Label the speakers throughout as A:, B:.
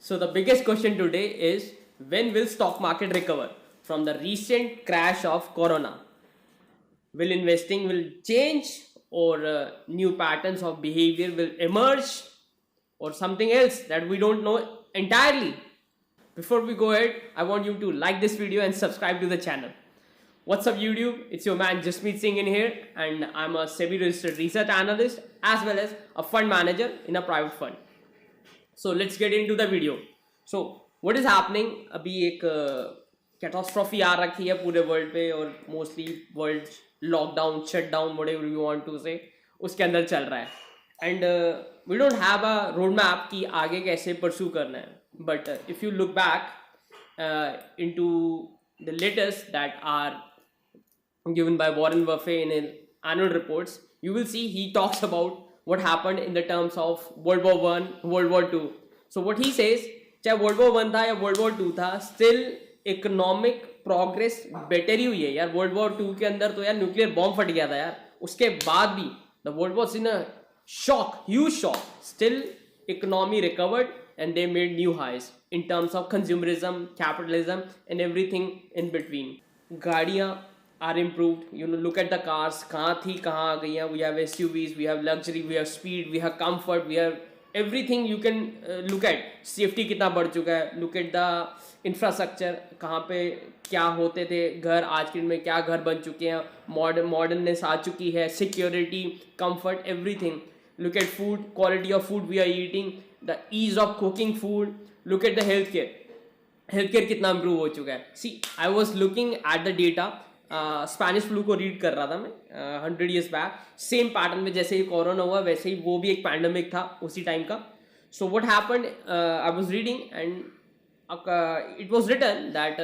A: So the biggest question today is, when will stock market recover from the recent crash of corona? Will investing will change, or new patterns of behavior will emerge, or something else that we don't know entirely? Before we go ahead, I want you to like this video and subscribe to the channel. What's up YouTube? It's your man Jasmeet Singh in here, and I'm a SEBI registered research analyst as well as a fund manager in a private fund. So let's get into the video. So what is happening? अभी एक catastrophe आ रखी है पूरे world पे, और mostly world lockdown, shutdown, whatever you want to say, उसके अंदर चल रहा है. And we don't have a road map कि आगे कैसे परस्यू करना है. But if you look back into the latest that are given by Warren Buffett in his annual reports, you will see he talks about what happened in the terms of World War One, World War Two. So what he says, चाहे World War One था या World War Two था, still economic progress better ही हुई है यार. World War Two के अंदर तो यार न्यूक्लियर बॉम्ब फट गया था यार, उसके बाद भी the world was in a shock, huge shock. Still economy recovered and they made new highs in terms of consumerism, capitalism and everything in between. गाड़ियाँ are improved. You know, look at the cars. कहाँ थी कहाँ आ गई हैं. We have SUVs, we have luxury, we have speed, we have comfort, we have everything you can look at. Safety कितना बढ़ चुका है. Look at the infrastructure. कहाँ पे क्या होते थे घर, आज के दिन में क्या घर बन चुके हैं. Moderness आ चुकी है. Security, comfort, everything. Look at food, quality of food we are eating, the ease of cooking food. Look at the healthcare. Healthcare कितना improve हो चुका है. See, I was looking at the data. Spanish flu को read कर रहा था मैं 100 years back. Same pattern में जैसे ही कोरोना हुआ वैसे ही वो भी एक पैंडमिक था उसी टाइम का. So what happened, I was reading and it was written that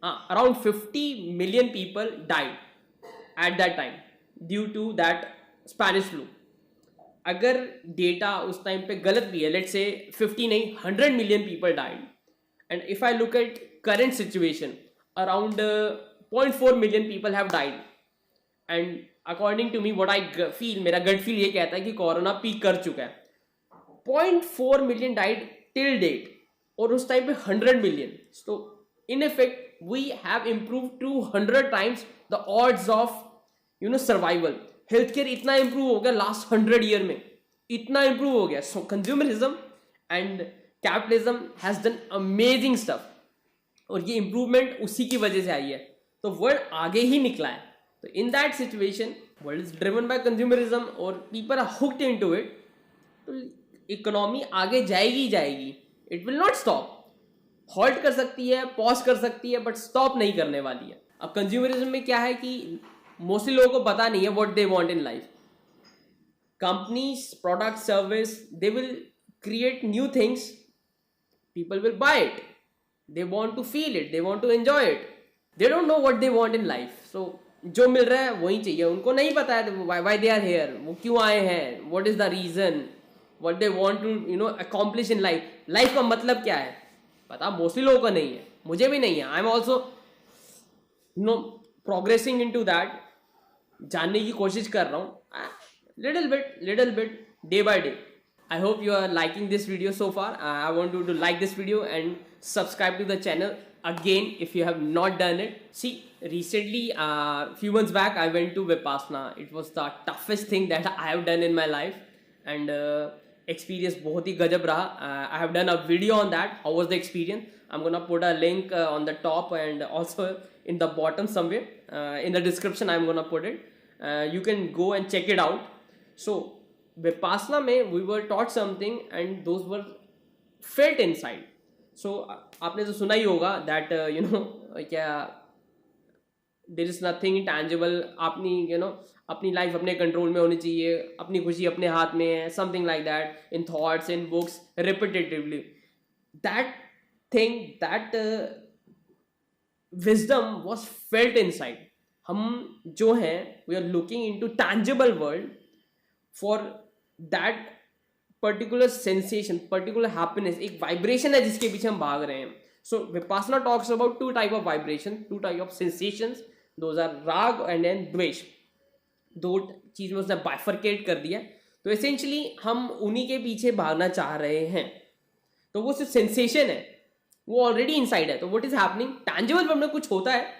A: around 50 million people died at that time due to that Spanish flu. अगर डेटा उस टाइम पे गलत भी है, लेट्स से 50 नहीं 100 million people died. And if I look at current situation, around 0.4 million people have died. And according to me, what I feel, मेरा gut feel ये कहता है कि कोरोना पीक कर चुका है. 0.4 million died till date, और उस टाइम पे 100 million. So in effect, we have improved 200 times the odds of survival. Healthcare इतना improve हो गया last 100 year में, इतना improve हो गया. So consumerism and capitalism has done amazing stuff, और ये improvement उसी की वजह से आई है. तो वर्ल्ड आगे ही निकला है. तो in that situation world is driven by consumerism और people are hooked into it. तो इकोनॉमी आगे जाएगी जाएगी, it will not stop. Halt कर सकती है, पॉज कर सकती है, बट स्टॉप नहीं करने वाली है. अब कंज्यूमरिज्म में क्या है कि मोस्टली लोगों को पता नहीं है what they want in life. Companies, product, service, they will create new things, people will buy it, they want to feel it, they want to enjoy it. They don't know what they want in life. So जो मिल रहा है वही चाहिए. उनको नहीं पता है why they are here, वो क्यों आए हैं, what is the reason, what they want to accomplish in life. Life का मतलब क्या है पता मोस्टली लोगों को नहीं है, मुझे भी नहीं है. I am also progressing into that, जानने की कोशिश कर रहा हूँ little bit day by day. I hope you are liking this video so far. I want you to like this video and subscribe to the channel again if you have not done it. See, recently few months back I went to Vipassana. It was the toughest thing that I have done in my life, and experience बहुत ही गजब रहा. I have done a video on that, how was the experience. I'm gonna put a link on the top and also in the bottom somewhere. In the description I'm gonna put it. You can go and check it out. So Vipassana में we were taught something and those were felt inside. So आपने तो सुना ही होगा that क्या there is nothing intangible. अपनी अपनी life अपने control में होनी चाहिए, अपनी खुशी अपने हाथ में है, something like that, in thoughts, in books, repetitively. That thing, that wisdom was felt inside. हम जो हैं we are looking into tangible world for that particular sensation, particular happiness, एक वाइब्रेशन है जिसके पीछे हम भाग रहे हैं. So Vipassana talks about two type of vibration, two type of sensations. Those are raag and then dvesh. दो चीज में उसने बाइफरकेट कर दिया. तो एसेंशियली हम उन्हीं के पीछे भागना चाह रहे हैं. तो वो सिर्फ सेंसेशन है, वो ऑलरेडी इनसाइड है. तो what is happening, tangible world में कुछ होता है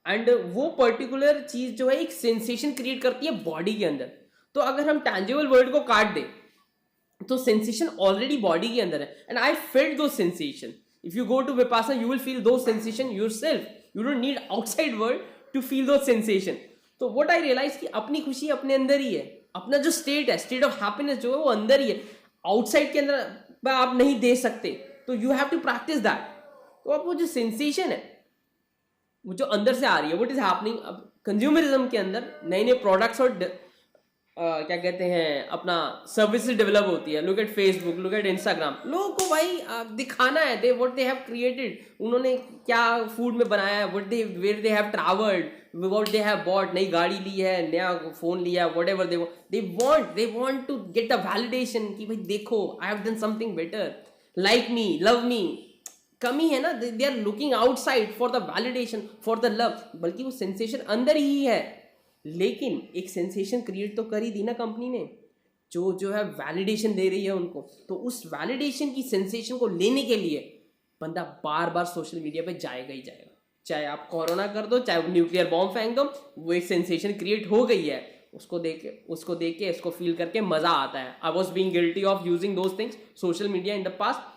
A: एंड वो पर्टिकुलर चीज जो है एक सेंसेशन क्रिएट करती है बॉडी के अंदर. तो अगर हम टैंजिबल वर्ल्ड को काट दें तो सेंसेशन ऑलरेडी बॉडी के अंदर है and I felt two sensation. If you go to Vipassana you will feel two sensation yourself. You don't need outside world to feel two sensation. तो व्हाट आई रियलाइज कि अपनी खुशी अपने अंदर ही है, अपना जो स्टेट है, स्टेट ऑफ हैप्पीनेस जो है वो अंदर ही है, आउटसाइड के अंदर आप नहीं दे सकते. तो you have to practise that. तो अब वो जो सेंसेशन है वो जो अंदर से आ रही है, व्हाट इज हैपनिंग. अब कंज्यूमरिज्म के अंदर नए नए प्रोडक्ट्स और क्या कहते हैं अपना सर्विसेज डेवलप होती है. Look at Facebook, look at Instagram. लोगों को भाई दिखाना है they what they have created, उन्होंने क्या फूड में बनाया है, what they where they have travelled, what they have bought, नई गाड़ी ली है, नया फोन लिया है, whatever they want to get a validation कि भाई देखो I have done something better, like me, love me. कमी है ना, they are looking outside for the validation, for the love. बल्कि वो सेंसेशन अंदर ही है. लेकिन एक सेंसेशन क्रिएट तो कर ही दी ना कंपनी ने, जो है वैलिडेशन दे रही है उनको. तो उस वैलिडेशन की सेंसेशन को लेने के लिए बंदा बार बार सोशल मीडिया पे जाएगा ही जाएगा. चाहे आप कोरोना कर दो, चाहे न्यूक्लियर बॉम्ब फेंक दो, वो एक सेंसेशन क्रिएट हो गई है. उसको देख के उसको फील करके मजा आता है. I was being guilty of using those things, social media in the past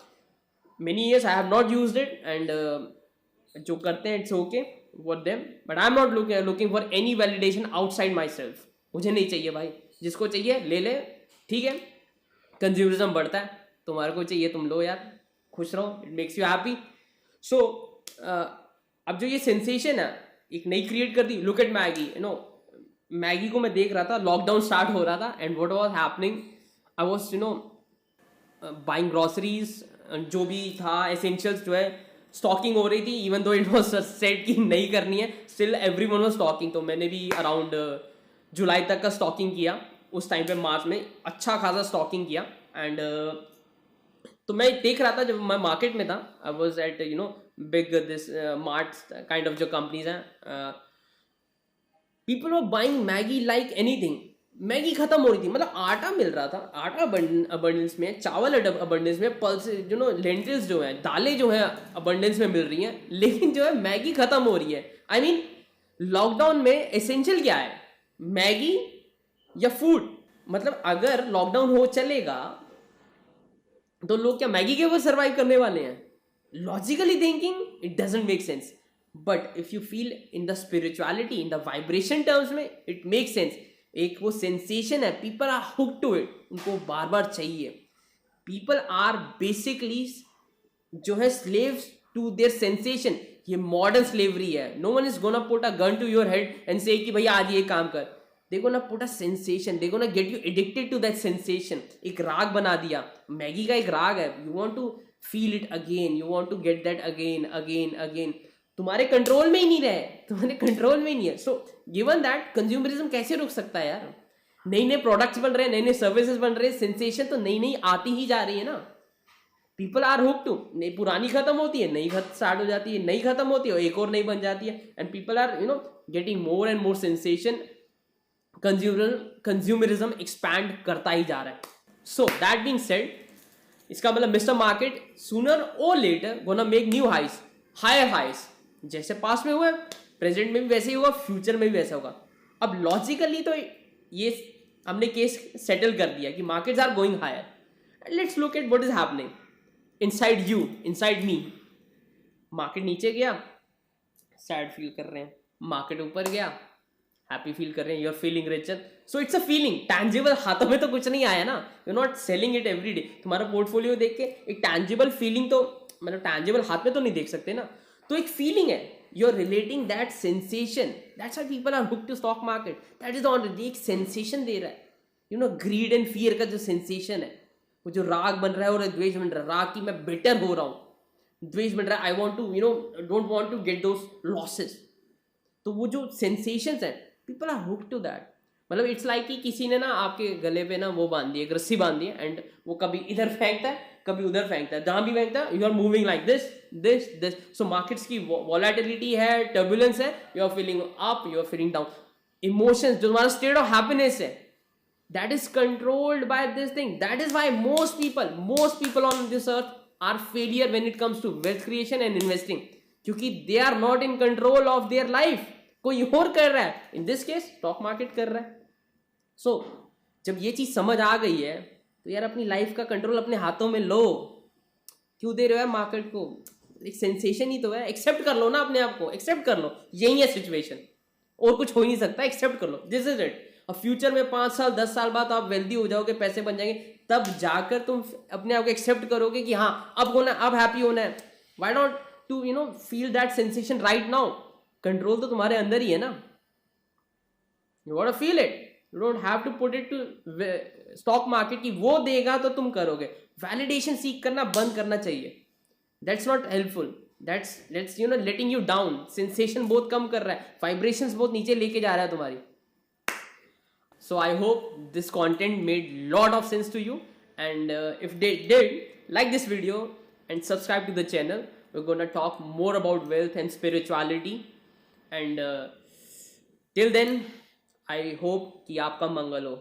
A: many years. I have not used it and जो करते हैं it's okay for them, but I'm not looking for any validation outside myself. मुझे नहीं चाहिए भाई, जिसको चाहिए ले ले, ठीक है. कंज्यूमरिज्म बढ़ता है, तुम्हारे को चाहिए तुम लो यार, खुश रहो, it makes you happy. So अब जो ये सेंसेशन है एक नई क्रिएट कर दी. Look at Maggi, you know Maggi को मैं देख रहा था, लॉकडाउन स्टार्ट हो रहा था and what was happening, I was you know buying groceries, जो भी था एसेंशियल्स जो है स्टॉकिंग हो रही थी. Even though it was set कि नहीं करनी है, स्टिल एवरीवन वाज स्टॉकिंग. तो मैंने भी अराउंड जुलाई तक का स्टॉकिंग किया. उस टाइम पे मार्च में अच्छा खासा स्टॉकिंग किया एंड तो मैं देख रहा था जब मैं मार्केट में था. I was at you know big this mart kind of जो कंपनीज हैं, people were buying Maggi like anything. Maggi खत्म हो रही थी, मतलब आटा मिल रहा था, आटा अबंडेंस में, चावल अबंडेंस में, पल्स जो नो लेंटिल्स जो है, दालें जो है अबंडेंस में मिल रही हैं, लेकिन जो है मैगी खत्म हो रही है. आई मीन लॉकडाउन में एसेंशियल क्या है, मैगी या फूड. मतलब अगर लॉकडाउन हो चलेगा तो लोग क्या मैगी के ऊपर सर्वाइव करने वाले हैं? Logically thinking it doesn't make sense, but if you feel in the spirituality, in the vibration terms में इट मेक सेंस. एक वो सेंसेशन है, people are hook to it, उनको बार बार चाहिए. पीपल आर बेसिकली जो है स्लेव्स टू देयर सेंसेशन. ये मॉडर्न स्लेवरी है. No one is gonna put a gun to your head and say कि भैया आज ये काम कर. They gonna put a sensation, they gonna get you addicted to that sensation. एक राग बना दिया, मैगी का एक राग है. You want to feel it again, you want to get that again again again. तुम्हारे कंट्रोल में ही नहीं रहे, तुम्हारे कंट्रोल में ही नहीं है. सो गिवन दैट कंज्यूमरिज्म कैसे रुक सकता है यार? नई नए प्रोडक्ट्स बन रहे हैं, नए नए सर्विसेज बन रहे हैं, सेंसेशन तो नई नई आती ही जा रही है ना. People are hook to. नई पुरानी खत्म होती है, नई स्टार्ट हो जाती है, नई खत्म होती है, एक और नई बन जाती है and people are you know getting more and more sensation. Consumerism expand करता ही जा रहा है. सो दैट बीइंग सेड, इसका मतलब मिस्टर मार्केट सूनर और later gonna make new highs, higher highs. जैसे पास्ट में हुआ, प्रेजेंट में भी वैसे ही होगा, फ्यूचर में भी वैसा होगा. अब लॉजिकली तो ये हमने केस सेटल कर दिया कि markets are going higher. Let's look at what is happening inside you, inside me. Market नीचे गया, सैड फील कर रहे हैं. मार्केट ऊपर गया, हैप्पी फील कर रहे हैं. You are feeling richer. So it's a feeling. Tangible हाथों में तो कुछ नहीं आया ना, you not selling it every day. तुम्हारा पोर्टफोलियो देख के एक टैंजिबल फीलिंग तो, मतलब टैंजिबल हाथ में तो नहीं देख सकते ना, तो एक फीलिंग है. You are relating that sensation. That's why people are hook to stock market. That is on. एक सेंसेशन दे रहा है, you know greed and fear का जो सेंसेशन है, वो जो राग बन रहा है और द्वेष बन रहा है. राग की मैं बेटर हो रहा हूँ, द्वेष बन रहा है I want to you know don't want to get those losses. तो वो जो सेंसेशंस है, people are hook to that. मतलब इट्स लाइक कि किसी ने ना आपके गले पे ना वो बांध दी, एक रस्सी बांध दी है एंड वो कभी इधर फेंकता है, कभी उधर फेंकता है. जहां भी फेंकता है you are moving like this this this. So markets की वॉलेटिलिटी है, टर्बुलेंस है. You are feeling up, you are feeling down. Emotions, जो तुम्हारा स्टेट ऑफ हैप्पीनेस है, that is controlled by this thing. That is why most people on this earth are failure when it comes to wealth creation and investing, क्योंकि they are not in control of their life, कोई और कर रहा है, in this case stock market कर रहा है. सो जब ये चीज समझ आ गई है तो यार अपनी लाइफ का कंट्रोल अपने हाथों में लो. क्यों दे रहे हो मार्केट को? एक सेंसेशन ही तो है, एक्सेप्ट कर लो ना अपने आप को, एक्सेप्ट कर लो, यही है सिचुएशन, और कुछ हो ही नहीं सकता, एक्सेप्ट कर लो, दिस इज इट. और फ्यूचर में 5 साल 10 साल बाद आप वेल्दी हो जाओगे, पैसे बन जाएंगे, तब जाकर तुम अपने आप को एक्सेप्ट करोगे कि हाँ अब होना, अब हैप्पी होना है. Why not to feel that sensation right now? Control तो तुम्हारे अंदर ही है ना. You want to feel it, you don't have to put it to stock market की वो देगा तो तुम करोगे. वैलिडेशन सीख करना बंद करना चाहिए. That's not helpful. That's letting you down. Sensation बहुत कम कर रहा है, वाइब्रेशंस बहुत नीचे लेके जा रहा है तुम्हारी. So I hope this content made lot of sense to you, and if they did, like this video and subscribe to the channel. We're gonna talk more about wealth and spirituality, and till then I hope कि आपका मंगल हो.